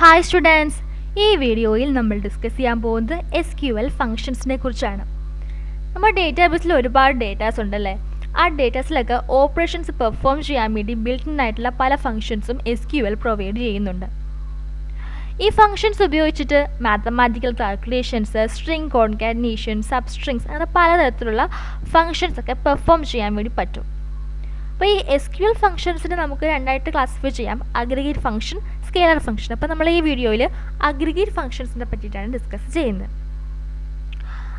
Hi students, ഈ വീഡിയോയിൽ നമ്മൾ ഡിസ്കസ് ചെയ്യാൻ പോകുന്നത് SQL ഫങ്ഷൻസിനെ കുറിച്ചാണ്. നമ്മുടെ ഡേറ്റാബേസിൽ ഒരുപാട് ഡേറ്റാസ് ഉണ്ടല്ലേ. ആ ഡേറ്റാസിലൊക്കെ ഓപ്പറേഷൻസ് പെർഫോം ചെയ്യാൻ വേണ്ടി ബിൽറ്റ് ആയിട്ടുള്ള പല ഫങ്ഷൻസും SQL പ്രൊവൈഡ് ചെയ്യുന്നുണ്ട്. ഈ ഫങ്ഷൻസ് ഉപയോഗിച്ചിട്ട് മാത്തമാറ്റിക്കൽ കാൽക്കുലേഷൻസ്, സ്ട്രിംഗ് കോൺകാറ്റിനേഷൻ, സബ്സ്ട്രിങ്സ് അങ്ങനെ പലതരത്തിലുള്ള ഫങ്ഷൻസ് ഒക്കെ പെർഫോം ചെയ്യാൻ വേണ്ടി പറ്റും. അപ്പോൾ ഈ SQL ഫങ്ഷൻസിനെ നമുക്ക് രണ്ടായിട്ട് ക്ലാസിഫൈ ചെയ്യാം: അഗ്രിഗേറ്റ് ഫംഗ്ഷൻ, സ്കെയിലർ ഫംഗ്ഷൻ. അപ്പോൾ നമ്മൾ ഈ വീഡിയോയിൽ അഗ്രിഗേറ്റ് ഫംഗ്ഷൻസിനെ പറ്റിയിട്ടാണ് ഡിസ്കസ് ചെയ്യുന്നത്.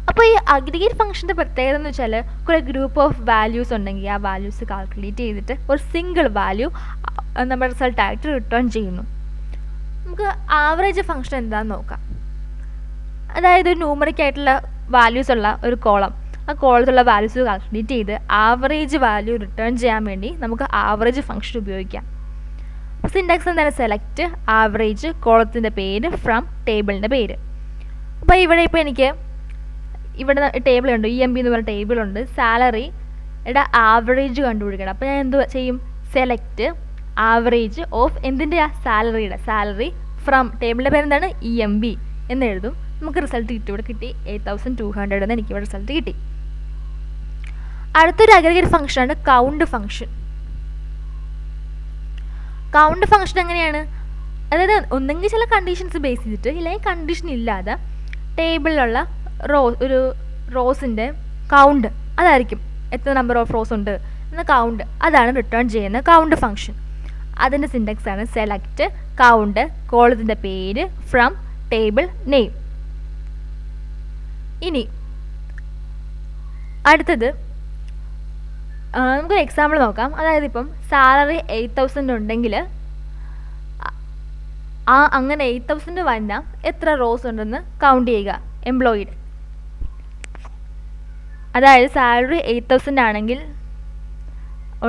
അപ്പോൾ ഈ അഗ്രിഗേറ്റ് ഫംഗ്ഷൻ്റെ പ്രത്യേകത എന്ന് വെച്ചാൽ കുറേ ഗ്രൂപ്പ് ഓഫ് വാല്യൂസ് ഉണ്ടെങ്കിൽ ആ വാല്യൂസ് കാൽക്കുലേറ്റ് ചെയ്തിട്ട് ഒരു സിംഗിൾ വാല്യൂ നമ്മുടെ റിസൾട്ടായിട്ട് റിട്ടേൺ ചെയ്യുന്നു. നമുക്ക് ആവറേജ് ഫംഗ്ഷൻ എന്താണെന്ന് നോക്കാം. അതായത് ഒരു ന്യൂമറിക് ആയിട്ടുള്ള വാല്യൂസ് ഉള്ള ഒരു കോളം, ആ കോളത്തിലുള്ള വാല്യൂസ് കാൽക്കുലേറ്റ് ചെയ്ത് ആവറേജ് വാല്യൂ റിട്ടേൺ ചെയ്യാൻ വേണ്ടി നമുക്ക് ആവറേജ് ഫംഗ്ഷൻ ഉപയോഗിക്കാം. സിൻടാക്സ് എന്താണ്? സെലക്ട് ആവറേജ്, കോളത്തിൻ്റെ പേര്, ഫ്രം ടേബിളിൻ്റെ പേര്. അപ്പോൾ ഇപ്പോൾ എനിക്ക് ഇവിടെ ടേബിളുണ്ട്, EMB എന്ന് പറഞ്ഞ ടേബിളുണ്ട്. സാലറിയുടെ ആവറേജ് കണ്ടുപിടിക്കണം. അപ്പോൾ ഞാൻ എന്ത് ചെയ്യും? സെലക്ട് ആവറേജ് ഓഫ് എന്തിൻ്റെ? സാലറിയുടെ. സാലറി ഫ്രം ടേബിളിൻ്റെ പേര് എന്താണ്? EMB എന്ന് എഴുതും. നമുക്ക് റിസൾട്ട് കിട്ടി. ഇവിടെ കിട്ടി 8200 എന്ന് എനിക്കിവിടെ റിസൾട്ട് കിട്ടി. അടുത്തൊരു അഗ്രിഗേറ്റ് ഫംഗ്ഷനാണ് കൗണ്ട് ഫംഗ്ഷൻ. കൗണ്ട് ഫംഗ്ഷൻ എങ്ങനെയാണ്? അതായത് ഒന്നെങ്കിൽ ചില കണ്ടീഷൻസ് ബേസ് ചെയ്തിട്ട്, ഇല്ലെങ്കിൽ കണ്ടീഷൻ ഇല്ലാതെ ടേബിളിലുള്ള ഒരു റോസിൻ്റെ കൗണ്ട്, അതായിരിക്കും എത്ര നമ്പർ ഓഫ് റോസ് ഉണ്ട് എന്ന കൗണ്ട്, അതാണ് റിട്ടേൺ ചെയ്യുന്ന കൗണ്ട് ഫംഗ്ഷൻ. അതിൻ്റെ സിൻടാക്സ് ആണ് സെലക്ട് കൗണ്ട്, കോളത്തിൻ്റെ പേര്, ഫ്രം ടേബിൾ നെയിം. ഇനി അടുത്തത് നമുക്കൊരു എക്സാമ്പിൾ നോക്കാം. അതായത് ഇപ്പം സാലറി 8000 ഉണ്ടെങ്കിൽ അങ്ങനെ 8000 വന്ന എത്ര റോസ് ഉണ്ടെന്ന് കൗണ്ട് ചെയ്യുക. എംപ്ലോയിഡ്, അതായത് സാലറി 8000 ആണെങ്കിൽ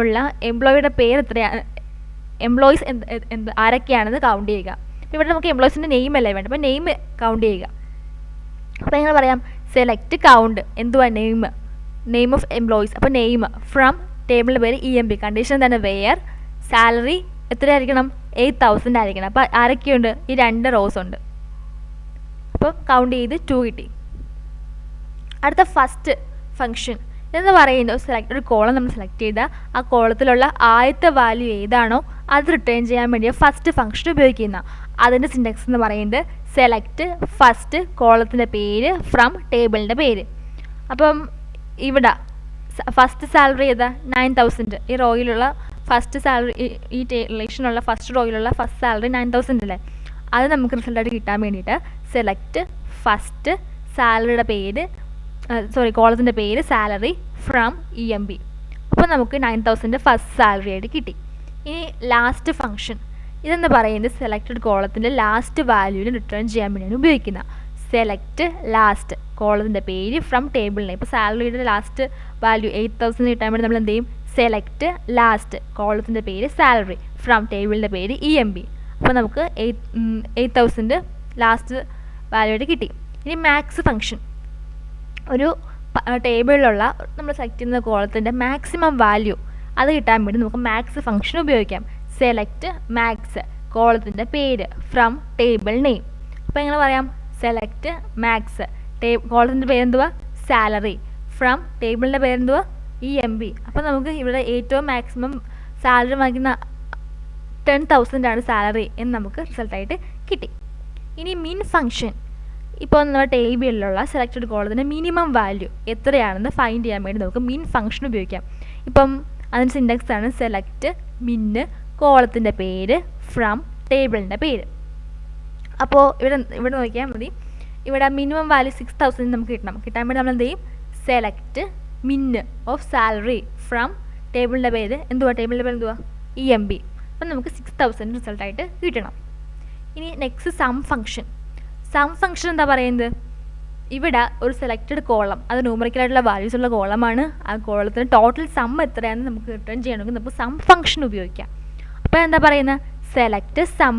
ഉള്ള എംപ്ലോയിയുടെ പേര് എത്രയാണ്, എംപ്ലോയീസ് ആരൊക്കെയാണെന്ന് കൗണ്ട് ചെയ്യുക. ഇവിടെ നമുക്ക് എംപ്ലോയീസിൻ്റെ നെയിം അല്ലേ വേണ്ട, അപ്പോൾ നെയിം കൗണ്ട് ചെയ്യുക. അപ്പോൾ എങ്ങനെ പറയാം? സെലക്ട് കൗണ്ട്, എന്തുവാ? Name of employees. അപ്പോൾ നെയിം ഫ്രം ടേബിളിൻ്റെ പേര് EMB. കണ്ടീഷൻ എന്താണ്? വെയർ സാലറി എത്രയായിരിക്കണം? 8000 ആയിരിക്കണം. അപ്പോൾ ആരൊക്കെയുണ്ട്? ഈ 2 റോസ് ഉണ്ട്. അപ്പോൾ കൗണ്ട് ചെയ്ത് 2 കിട്ടി. അടുത്ത ഫസ്റ്റ് ഫംഗ്ഷൻ എന്ന് പറയുന്നത് ഒരു കോളം നമ്മൾ സെലക്ട് ചെയ്താൽ ആ കോളത്തിലുള്ള ആദ്യത്തെ വാല്യൂ ഏതാണോ അത് റിട്ടേൺ ചെയ്യാൻ വേണ്ടി ഫസ്റ്റ് ഫംഗ്ഷൻ ഉപയോഗിക്കുന്ന. അതിൻ്റെ സിൻടാക്സ് എന്ന് പറയുന്നത് സെലക്ട് ഫസ്റ്റ് കോളത്തിൻ്റെ പേര്, ഫ്രം ടേബിളിൻ്റെ പേര്. അപ്പം ഇവിടെ ഫസ്റ്റ് സാലറി ഏതാ? 9000. ഈ റോയിലുള്ള ഫസ്റ്റ് സാലറി, ഈ റിലേഷനുള്ള ഫസ്റ്റ് റോയിലുള്ള ഫസ്റ്റ് സാലറി 9000 അല്ലേ. അത് നമുക്ക് റിസൾട്ടായിട്ട് കിട്ടാൻ വേണ്ടിയിട്ട് സെലക്ട് ഫസ്റ്റ് സാലറിയുടെ പേര്, കോളത്തിൻ്റെ പേര്, സാലറി, ഫ്രം EMB. അപ്പോൾ നമുക്ക് 9000 ഫസ്റ്റ് സാലറി ആയിട്ട് കിട്ടി. ഇനി ലാസ്റ്റ് ഫംഗ്ഷൻ ഇതെന്ന് പറയുന്നത് സെലക്റ്റഡ് കോളത്തിൻ്റെ ലാസ്റ്റ് വാല്യൂവിന് റിട്ടേൺ ചെയ്യാൻ വേണ്ടിയാണ് ഉപയോഗിക്കുന്നത്. സെലക്ട് ലാസ്റ്റ് കോളത്തിൻ്റെ പേര്, ഫ്രം ടേബിളിനെ. ഇപ്പോൾ സാലറിയുടെ ലാസ്റ്റ് വാല്യൂ 8000 കിട്ടാൻ വേണ്ടി നമ്മൾ എന്ത് ചെയ്യും? സെലക്ട് ലാസ്റ്റ് കോളത്തിൻ്റെ പേര്, സാലറി, ഫ്രം ടേബിളിൻ്റെ പേര്, EMB. അപ്പോൾ നമുക്ക് 8000 ലാസ്റ്റ് വാല്യൂ ആയിട്ട് കിട്ടി. ഇനി മാക്സ് ഫംഗ്ഷൻ. ഒരു ടേബിളിലുള്ള നമ്മൾ സെലക്ട് ചെയ്യുന്ന കോളത്തിൻ്റെ മാക്സിമം വാല്യൂ അത് കിട്ടാൻ വേണ്ടി നമുക്ക് മാക്സ് ഫംഗ്ഷൻ ഉപയോഗിക്കാം. സെലക്ട് മാക്സ് കോളത്തിൻ്റെ പേര്, ഫ്രം ടേബിൾ നെയിം. അപ്പോൾ എങ്ങനെ പറയാം? സെലക്ട് മാക്സ് കോളത്തിൻ്റെ പേരെന്തുവാ? സാലറി, ഫ്രം ടേബിളിൻ്റെ പേരെന്തുവാ? EMB. അപ്പോൾ നമുക്ക് ഇവിടെ ഏറ്റവും മാക്സിമം സാലറി വാങ്ങിക്കുന്ന 10,000 ആണ് സാലറി എന്ന് നമുക്ക് റിസൾട്ടായിട്ട് കിട്ടി. ഇനി മിൻ ഫംഗ്ഷൻ. ഇപ്പോൾ നമ്മുടെ ടേബിളിലുള്ള സെലക്റ്റഡ് കോളത്തിൻ്റെ മിനിമം വാല്യൂ എത്രയാണെന്ന് ഫൈൻഡ് ചെയ്യാൻ വേണ്ടി നമുക്ക് മിൻ ഫംഗ്ഷൻ ഉപയോഗിക്കാം. ഇപ്പം അതിന് സിൻടാക്സ് ആണ് സെലക്ട് മിന്ന് കോളത്തിൻ്റെ പേര്, ഫ്രം ടേബിളിൻ്റെ പേര്. അപ്പോൾ ഇവിടെ നോക്കിയാൽ മതി. ഇവിടെ മിനിമം വാല്യൂ 6000 നമുക്ക് കിട്ടാൻ വേണ്ടി നമ്മൾ എന്ത് ചെയ്യും? സെലക്ട് മിന്ന് ഓഫ് സാലറി, ഫ്രം ടേബിളിൻ്റെ പേര് ടേബിളിൻ്റെ പേര് എന്തുവാ? EMB. അപ്പം നമുക്ക് 6000 റിസൾട്ടായിട്ട് കിട്ടണം. ഇനി next sum function. Sum function എന്താ പറയുന്നത്? ഇവിടെ ഒരു സെലക്റ്റഡ് കോളം, അത് ന്യൂമറിക്കലായിട്ടുള്ള വാല്യൂസ് ഉള്ള കോളമാണ്. ആ കോളത്തിന് ടോട്ടൽ സം എത്രയാണെന്ന് നമുക്ക് റിട്ടേൺ ചെയ്യണമെങ്കിൽ നമുക്ക് സം ഫംഗ്ഷൻ ഉപയോഗിക്കാം. അപ്പോൾ എന്താ പറയുന്നത്? സെലക്ട് സം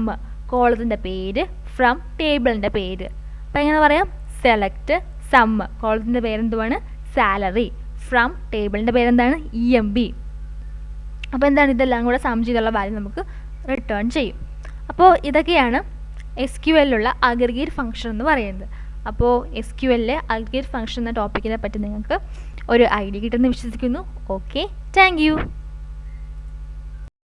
കോളത്തിൻ്റെ പേര്, ഫ്രം ടേബിളിൻ്റെ പേര്. അപ്പോൾ എങ്ങനെ പറയാം? സെലക്ട് സം കോളത്തിൻ്റെ പേരെന്തുവാണ്? സാലറി, ഫ്രം ടേബിളിൻ്റെ പേരെന്താണ്? EMB. അപ്പോൾ എന്താണ്? ഇതെല്ലാം കൂടെ സം ചെയ്തുള്ള വാല്യൂ നമുക്ക് റിട്ടേൺ ചെയ്യും. അപ്പോൾ ഇതൊക്കെയാണ് SQL ഉള്ള അഗ്രിഗേറ്റ് ഫംഗ്ഷൻ എന്ന് പറയുന്നത്. അപ്പോൾ SQL അഗ്രിഗേറ്റ് ഫംഗ്ഷൻ എന്ന ടോപ്പിക്കിനെ പറ്റി നിങ്ങൾക്ക് ഒരു ഐഡിയ കിട്ടുമെന്ന് വിശ്വസിക്കുന്നു. Okay, thank you.